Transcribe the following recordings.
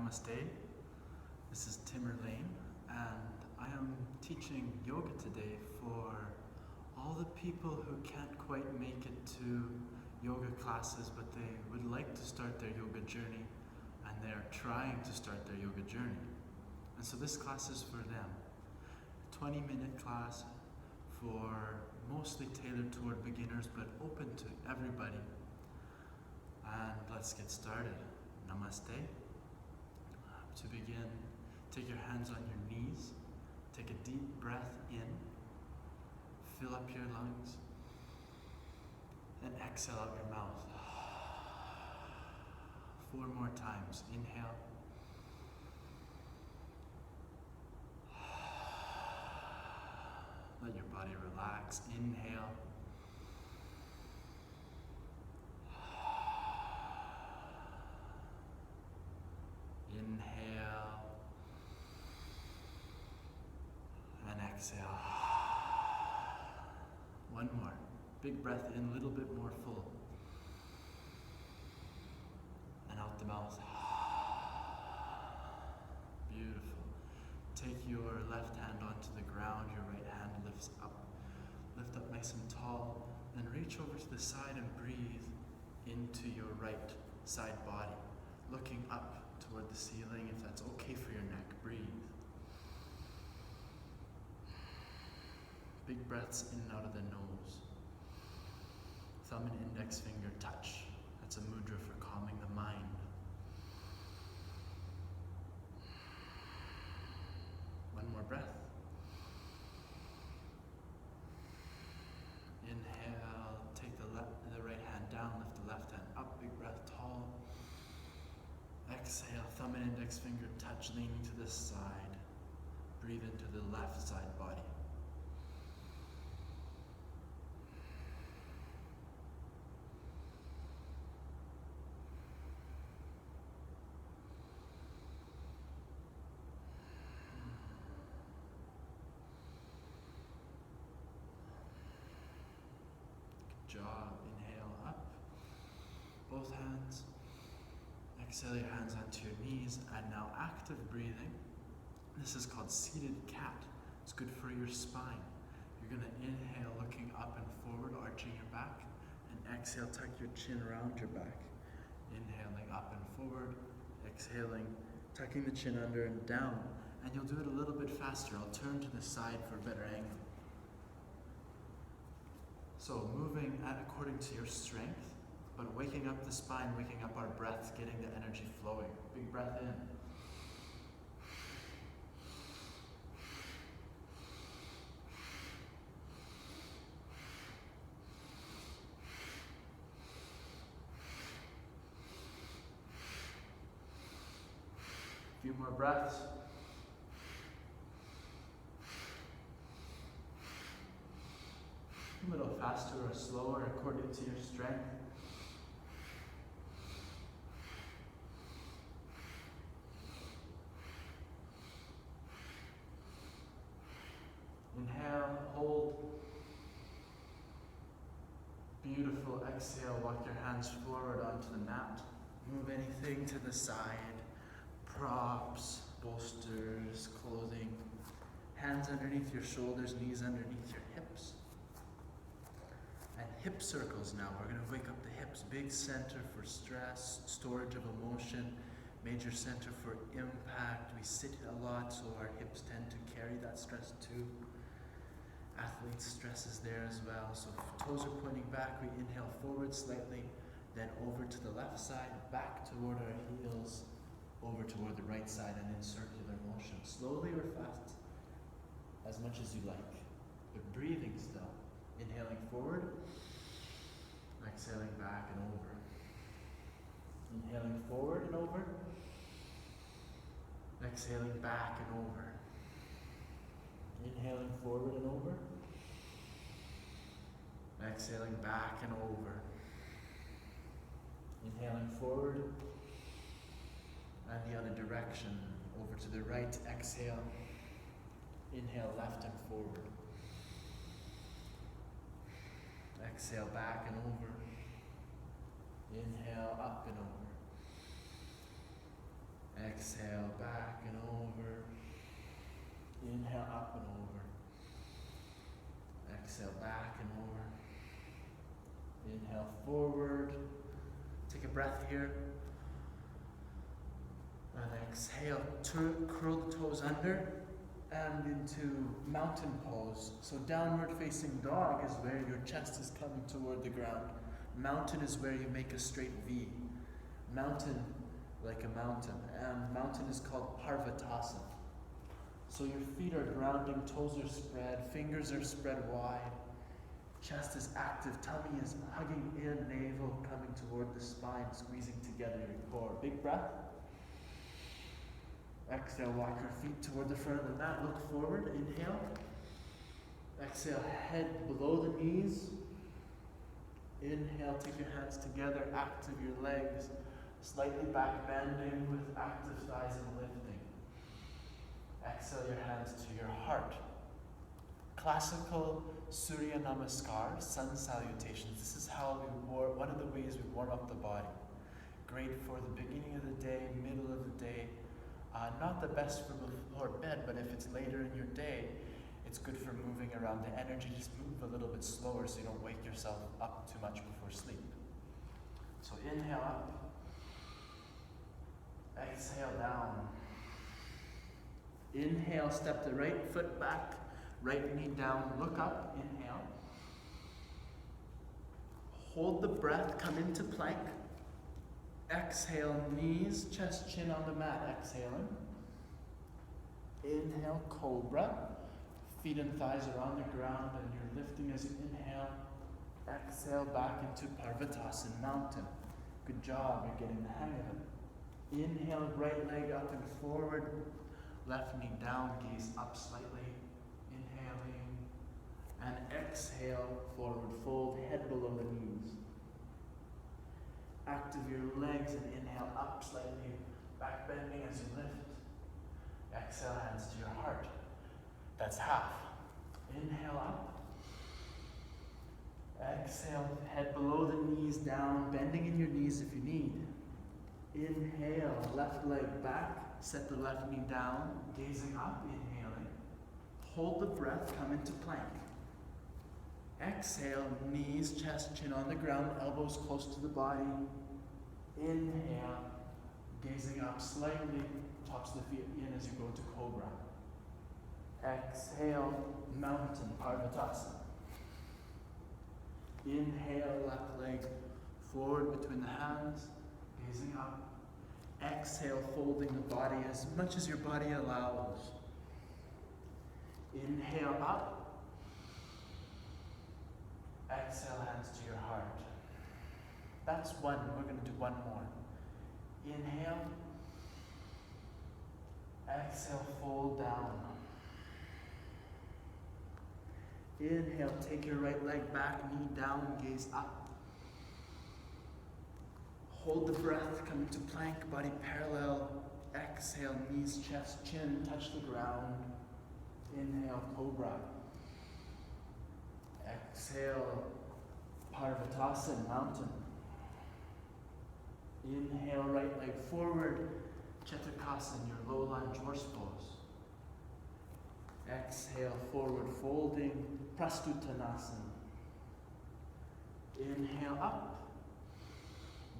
Namaste. This is Timerlane, and I am teaching yoga today for all the people who can't quite make it to yoga classes, but they would like to start their yoga journey, and they're trying to start their yoga journey. And so this class is for them. 20-minute class for mostly tailored toward beginners, but open to everybody. And let's get started. Namaste. To begin, take your hands on your knees. Take a deep breath in. Fill up your lungs. And exhale out your mouth. 4 more times. Inhale. Let your body relax. Inhale. Inhale. And exhale. One more. Big breath in, a little bit more full. And out the mouth. Beautiful. Take your left hand onto the ground, your right hand lifts up. Lift up nice and tall, then reach over to the side and breathe into your right side body. Looking up toward the ceiling, if that's okay for your neck, breathe. Big breaths in and out of the nose. Thumb and index finger touch. That's a mudra for calming the mind. One more breath. Inhale, take the right hand down, lift the left hand up, big breath, tall. Exhale, thumb and index finger touch, leaning to the side. Breathe into the left side body. Job. Inhale up, both hands. Exhale your hands onto your knees, and now active breathing. This is called seated cat. It's good for your spine. You're going to inhale looking up and forward, arching your back, and exhale, tuck your chin around your back. Inhaling up and forward, exhaling, tucking the chin under and down, and you'll do it a little bit faster. I'll turn to the side for a better angle. So moving according to your strength, but waking up the spine, waking up our breath, getting the energy flowing. Big breath in. A few more breaths. A little faster or slower according to your strength. Inhale, hold. Beautiful. Exhale, walk your hands forward onto the mat. Move anything to the side. Props, bolsters, clothing. Hands underneath your shoulders, knees underneath your hips. And hip circles now. We're going to wake up the hips. Big center for stress, storage of emotion. Major center for impact. We sit a lot, so our hips tend to carry that stress too. Athlete's stress is there as well. So if toes are pointing back, we inhale forward slightly, then over to the left side, back toward our heels, over toward the right side, and in circular motion. Slowly or fast, as much as you like. But breathing still. Inhaling forward, exhaling back and over. Inhaling forward and over, exhaling back and over. Inhaling forward and over, exhaling back and over. Inhaling forward and the other direction, over to the right, exhale. Inhale left and forward. Exhale back and over. Inhale up and over. Exhale, back and over. Inhale, up and over. Exhale, back and over. Inhale, forward. Take a breath here. And exhale, curl the toes under and into mountain pose. So downward facing dog is where your chest is coming toward the ground. Mountain is where you make a straight V. Mountain, like a mountain. And mountain is called Parvatasana. So your feet are grounding, toes are spread, fingers are spread wide. Chest is active, tummy is hugging in, navel coming toward the spine, squeezing together your core. Big breath. Exhale, walk your feet toward the front of the mat, look forward, inhale. Exhale, head below the knees. Inhale, take your hands together, active your legs, slightly back bending with active thighs and lifting. Exhale your hands to your heart. Classical Surya Namaskar, sun salutations. This is how one of the ways we warm up the body. Great for the beginning of the day, middle of the day. Not the best for before bed, but if it's later in your day, it's good for moving around the energy. Just move a little bit slower so you don't wake yourself up too much before sleep. So inhale up. Exhale down. Inhale, step the right foot back, right knee down, look up, inhale. Hold the breath, come into plank. Exhale, knees, chest, chin on the mat, exhaling. Inhale, cobra. Feet and thighs are on the ground and you're lifting as you inhale. Exhale, back into Parvatasana, mountain. Good job, you're getting the hang of it. Inhale, right leg up and forward. Left knee down, gaze up slightly. Inhaling. And exhale, forward fold, head below the knees. Active your legs and inhale up slightly, back bending as you lift. Exhale, hands to your heart. That's half. Inhale up. Exhale, head below the knees, down, bending in your knees if you need. Inhale, left leg back, set the left knee down, gazing up, inhaling. Hold the breath, come into plank. Exhale, knees, chest, chin on the ground, elbows close to the body. Inhale, gazing up slightly, tops of the feet in as you go to cobra. Exhale, mountain, Parvatasana. Inhale, left leg forward between the hands, gazing up. Exhale, folding the body as much as your body allows. Inhale up. Exhale, hands to your heart. That's one. We're going to do one more. Inhale. Exhale, fold down. Inhale, take your right leg back, knee down, gaze up. Hold the breath, come into plank, body parallel. Exhale, knees, chest, chin, touch the ground. Inhale, cobra. Exhale, Parvatasana, mountain. Inhale, right leg forward, Chaturkasana, your low lunge horse pose. Exhale, forward folding, Prastuttanasana. Inhale up,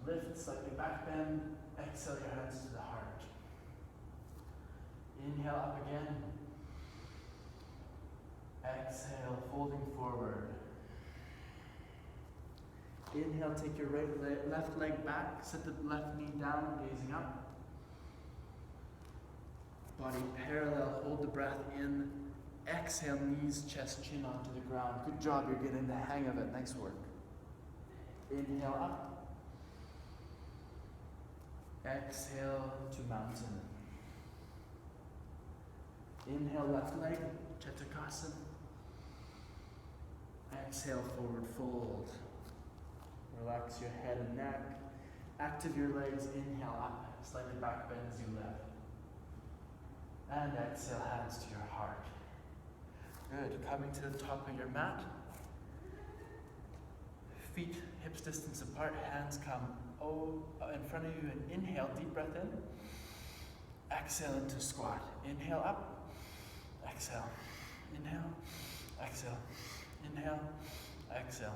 lift slightly back bend, exhale your hands to the heart. Inhale up again. Exhale, folding forward. Inhale, take your left leg back, set the left knee down, gazing up. Body parallel, hold the breath in. Exhale, knees, chest, chin onto the ground. Good job, you're getting the hang of it. Nice work. Inhale up. Exhale to mountain. Inhale, left leg, Chaturkasana. Exhale, forward fold. Relax your head and neck. Active your legs, inhale up, slightly back bend as you lift. And exhale, hands to your heart. Good, coming to the top of your mat. Feet hips distance apart, hands come in front of you and inhale, deep breath in. Exhale into squat. Inhale up. Exhale. Inhale. Exhale. Inhale. Exhale.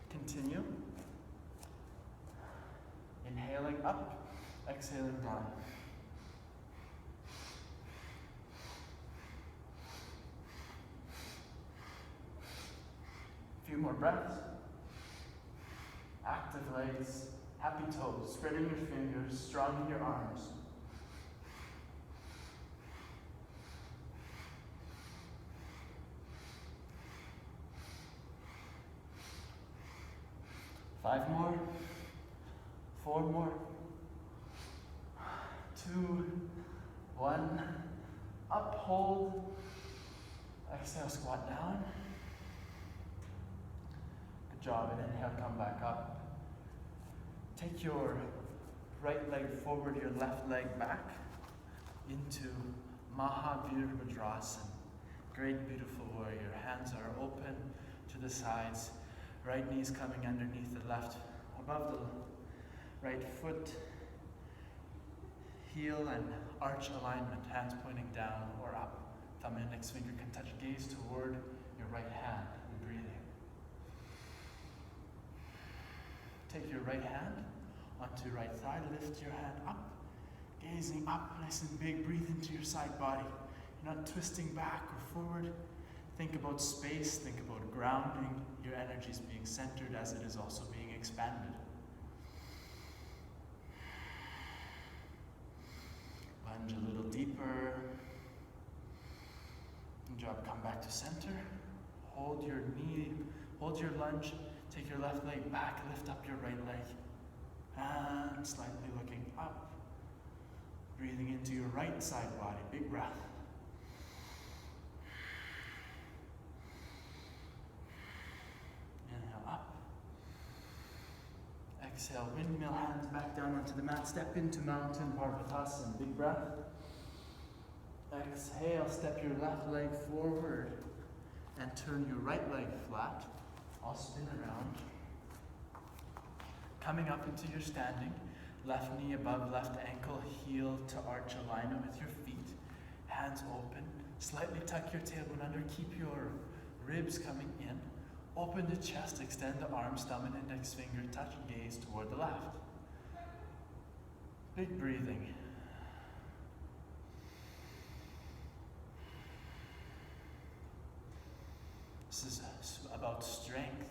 Continue. Inhaling up. Exhaling down. A few more breaths. Active legs, happy toes, spreading your fingers, strong in your arms. Five more, 4 more, 2, 1, up, hold, exhale, squat down. Good job, and inhale, come back up. Take your right leg forward, your left leg back into Mahaviradrasana. Great, beautiful warrior. Hands are open to the sides. Right knee's coming underneath the left, above the right foot. Heel and arch alignment, hands pointing down or up. Thumb and index finger can touch, gaze toward your right hand and breathing. Take your right hand onto your right thigh, lift your hand up, gazing up, nice and big, breathe into your side body. You're not twisting back or forward. Think about space, think about grounding. Your energy is being centered as it is also being expanded. Lunge a little deeper. Good job, come back to center. Hold your knee, hold your lunge. Take your left leg back, lift up your right leg. And slightly looking up. Breathing into your right side body, big breath. Inhale up. Exhale, windmill hands back down onto the mat. Step into mountain Parvatasana, big breath. Exhale, step your left leg forward and turn your right leg flat. I'll spin around. Coming up into your standing, left knee above left ankle, heel to arch alignment with your feet. Hands open, slightly tuck your tailbone under, keep your ribs coming in. Open the chest, extend the arms, thumb and index finger, touch, gaze toward the left. Big breathing. This is about strength,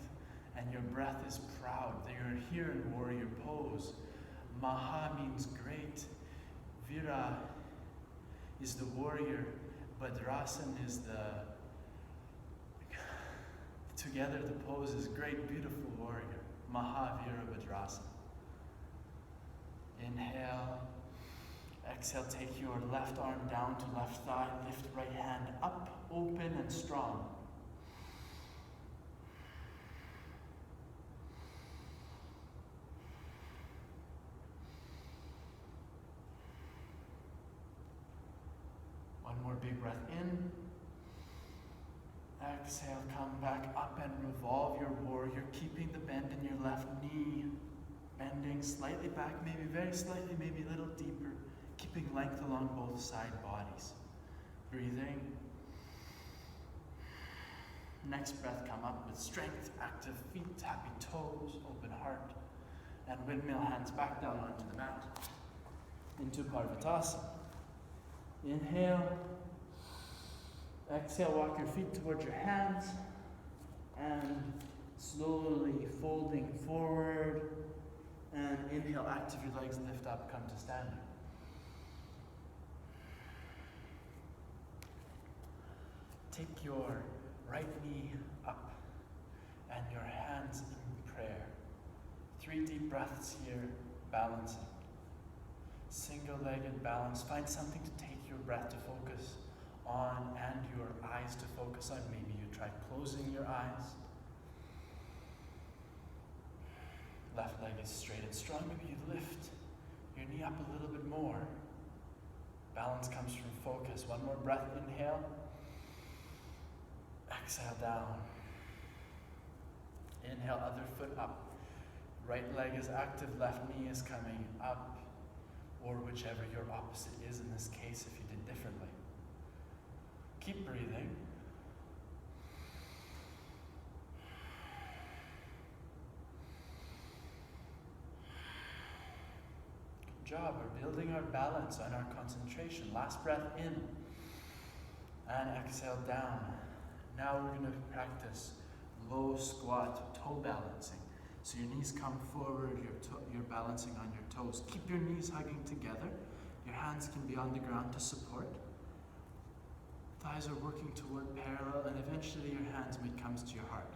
and your breath is proud. You're here in warrior pose. Maha means great. Vira is the warrior. Bhadrasana is together the pose is great, beautiful warrior. Mahavira Bhadrasana. Inhale. Exhale, take your left arm down to left thigh. Lift right hand up, open and strong. One more big breath in. Exhale, come back up and revolve your warrior, keeping the bend in your left knee. Bending slightly back, maybe very slightly, maybe a little deeper. Keeping length along both side bodies. Breathing. Next breath, come up with strength, active feet, happy toes, open heart. And windmill hands back down onto the mat. Into Parvatasana. Inhale. Exhale, walk your feet towards your hands. And slowly folding forward. And inhale, active your legs, lift up, come to standing. Take your right knee up and your hands in prayer. 3 deep breaths here, balancing. Single-legged balance. Find something to take your breath to focus on and your eyes to focus on. Maybe you try closing your eyes. Left leg is straight and strong. Maybe you lift your knee up a little bit more. Balance comes from focus. One more breath, inhale. Exhale down. Inhale, other foot up. Right leg is active, left knee is coming up. or whichever your opposite is in this case if you did differently. Keep breathing. Good job. We're building our balance and our concentration. Last breath in and exhale down. Now we're going to practice low squat toe balancing. So your knees come forward, you're balancing on your toes. Keep your knees hugging together. Your hands can be on the ground to support. Thighs are working toward parallel, and eventually your hands might come to your heart.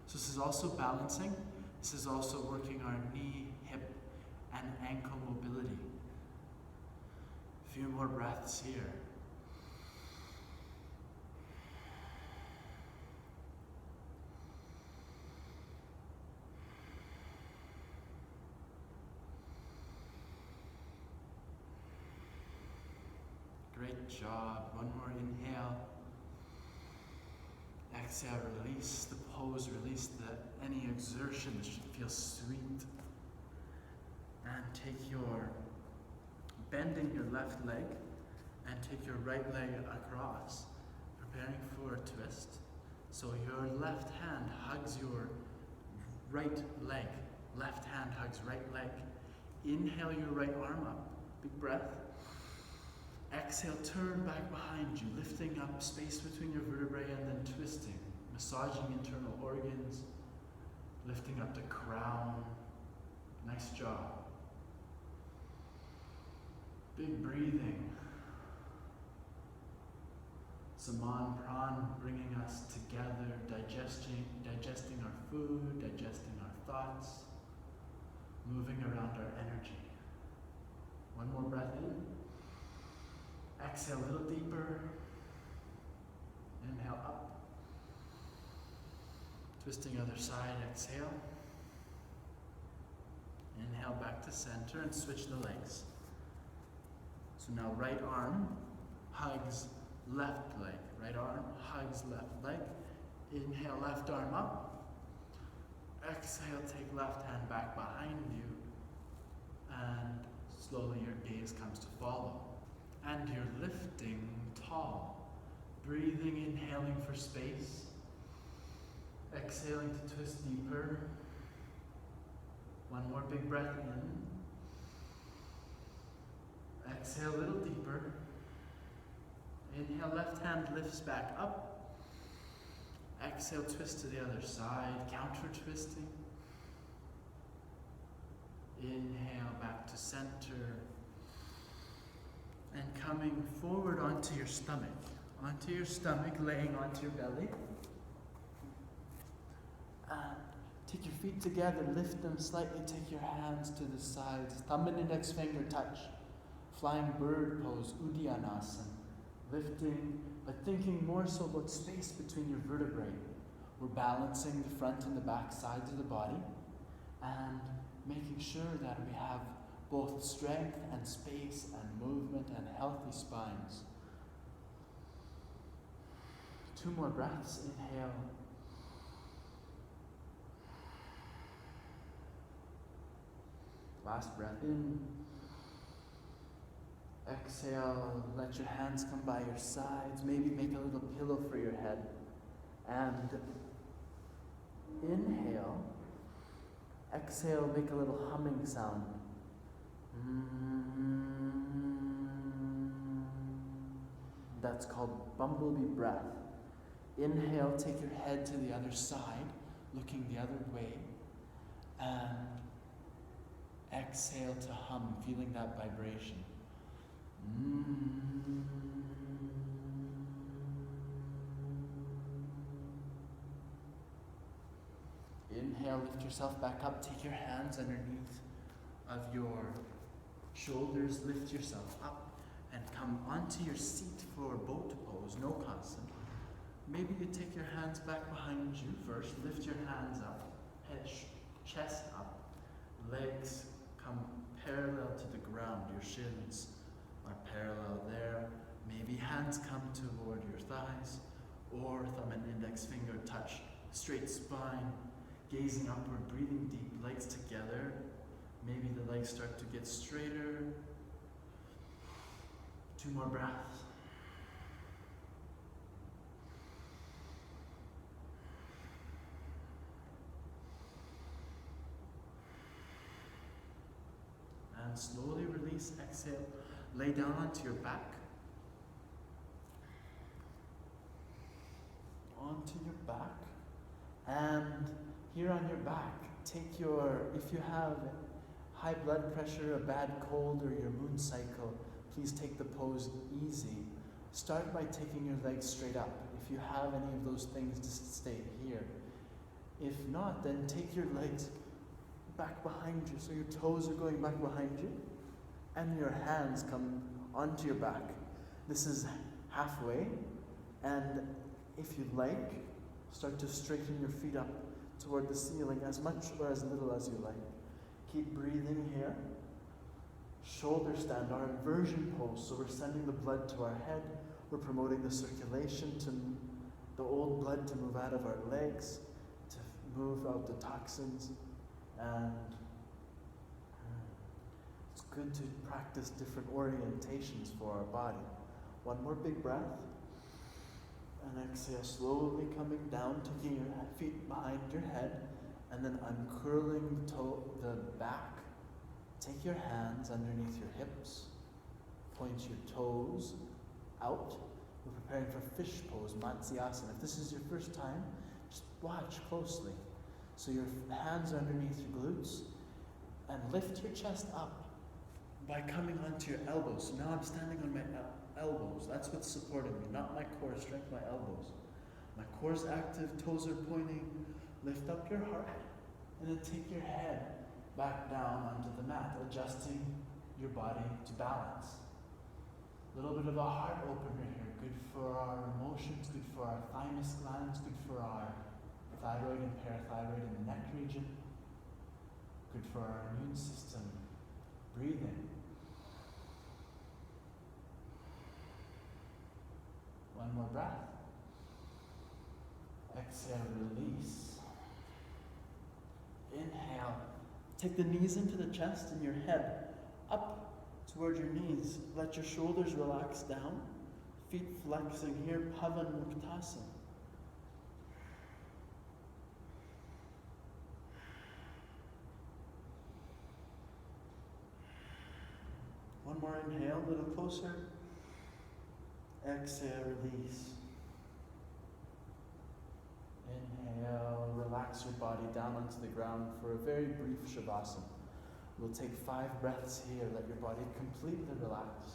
So this is also balancing. This is also working our knee, hip, and ankle mobility. A few more breaths here. Great job. One more inhale. Exhale, release the pose, release any exertion. This should feel sweet. And bending your left leg and take your right leg across, preparing for a twist. So your left hand hugs your right leg. Left hand hugs right leg. Inhale your right arm up. Big breath. Exhale, turn back behind you, lifting up space between your vertebrae and then twisting, massaging internal organs, lifting up the crown. Nice job. Big breathing. Saman Pran, bringing us together, digesting our food, digesting our thoughts, moving around our energy. One more breath in. Exhale a little deeper. Inhale up. Twisting other side, exhale. Inhale back to center and switch the legs. So now right arm hugs left leg. Right arm hugs left leg. Inhale, left arm up. Exhale, take left hand back behind you. And slowly your gaze comes to follow. And you're lifting tall. Breathing, inhaling for space. Exhaling to twist deeper. One more big breath in. Exhale a little deeper. Inhale, left hand lifts back up. Exhale, twist to the other side, counter twisting. Inhale, back to center. And coming forward onto your stomach. Onto your stomach, laying onto your belly. And take your feet together, lift them slightly, take your hands to the sides. Thumb and index finger touch. Flying bird pose, Udyanasana. Lifting, but thinking more so about space between your vertebrae. We're balancing the front and the back sides of the body and making sure that we have both strength and space and movement and healthy spines. 2 more breaths. Inhale. Last breath in. Exhale, let your hands come by your sides. Maybe make a little pillow for your head. And inhale. Exhale, make a little humming sound. That's called bumblebee breath. Inhale, take your head to the other side, looking the other way. And exhale to hum, feeling that vibration. Inhale, lift yourself back up. Take your hands underneath of your shoulders. Lift yourself up and come onto your seat for boat pose, no constant. Maybe you take your hands back behind you first. Lift your hands up, head, chest up. Legs come parallel to the ground. Your shins are parallel there. Maybe hands come toward your thighs, or thumb and index finger touch straight spine, gazing upward, breathing deep, legs together. Maybe the legs start to get straighter, 2 more breaths. And slowly release, exhale. Lay down onto your back. Onto your back. And here on your back, take your, if you have high blood pressure, a bad cold, or your moon cycle, please take the pose easy. Start by taking your legs straight up. If you have any of those things, just stay here. If not, then take your legs back behind you, so your toes are going back behind you, and your hands come onto your back. This is halfway, and if you like, start to straighten your feet up toward the ceiling as much or as little as you like. Keep breathing here. Shoulder stand, our inversion pose, so we're sending the blood to our head, we're promoting the circulation to the old blood to move out of our legs, to move out the toxins, and it's good to practice different orientations for our body. One more big breath. And exhale, slowly coming down, taking your feet behind your head, and then uncurling the back. Take your hands underneath your hips, point your toes out. We're preparing for fish pose, Matsyasana. If this is your first time, just watch closely. So your hands are underneath your glutes, and lift your chest up by coming onto your elbows. So now I'm standing on my elbows. That's what's supporting me, not my core strength, my elbows. My core's active, toes are pointing. Lift up your heart, and then take your head back down onto the mat, adjusting your body to balance. A little bit of a heart opener here, good for our emotions, good for our thymus glands, good for our thyroid and parathyroid in the neck region, good for our immune system. Breathing. One more breath. Exhale, release. Inhale. Take the knees into the chest and your head up toward your knees. Let your shoulders relax down. Feet flexing here, Pavanmuktasana. One more inhale, a little closer. Exhale, release. Inhale, relax your body down onto the ground for a very brief Shavasana. We'll take 5 breaths here. Let your body completely relax.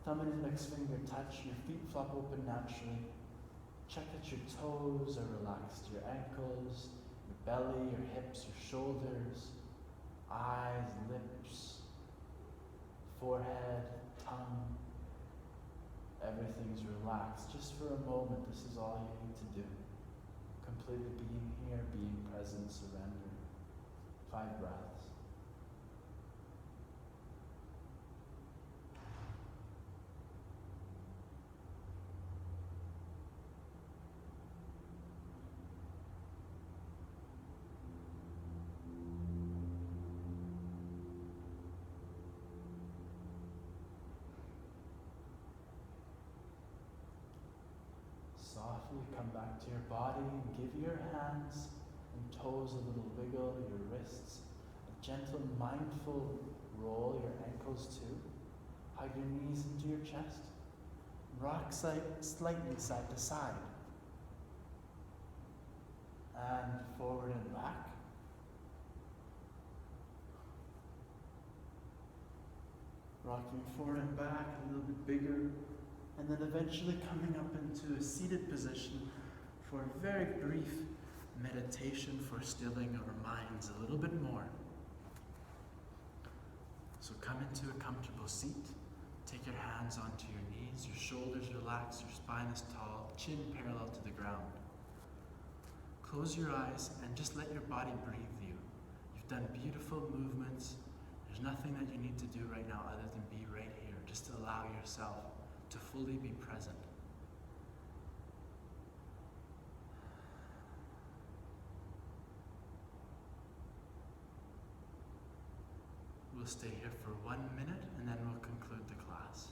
Thumb and index finger touch. Your feet flop open naturally. Check that your toes are relaxed. Your ankles, your belly, your hips, your shoulders, eyes, lips, forehead, tongue. Everything's relaxed. Just for a moment, this is all you need to do. Completely being here, being present, surrender. 5 breaths. Softly come back to your body and give your hands and toes a little wiggle, your wrists, a gentle mindful roll, your ankles too. Hug your knees into your chest. Rock slightly side to side. And forward and back. Rocking forward and back, a little bit bigger. And then eventually coming up into a seated position for a very brief meditation for stilling our minds a little bit more. So come into a comfortable seat. Take your hands onto your knees, your shoulders relaxed, your spine is tall, chin parallel to the ground. Close your eyes and just let your body breathe you. You've done beautiful movements. There's nothing that you need to do right now other than be right here. Just to allow yourself to fully be present. We'll stay here for 1 minute and then we'll conclude the class.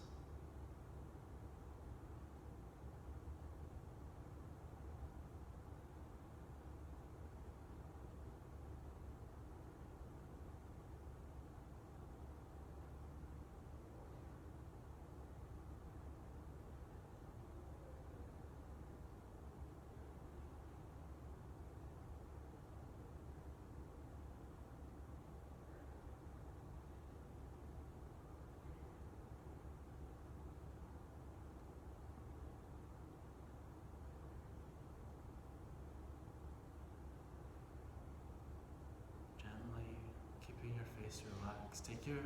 relax.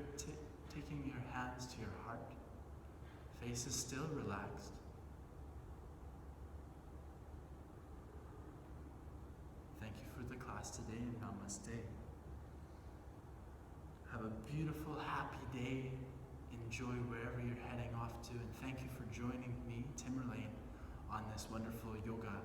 Taking your hands to your heart. Face is still relaxed. Thank you for the class today and namaste. Have a beautiful, happy day. Enjoy wherever you're heading off to, and thank you for joining me, Timerlane, on this wonderful yoga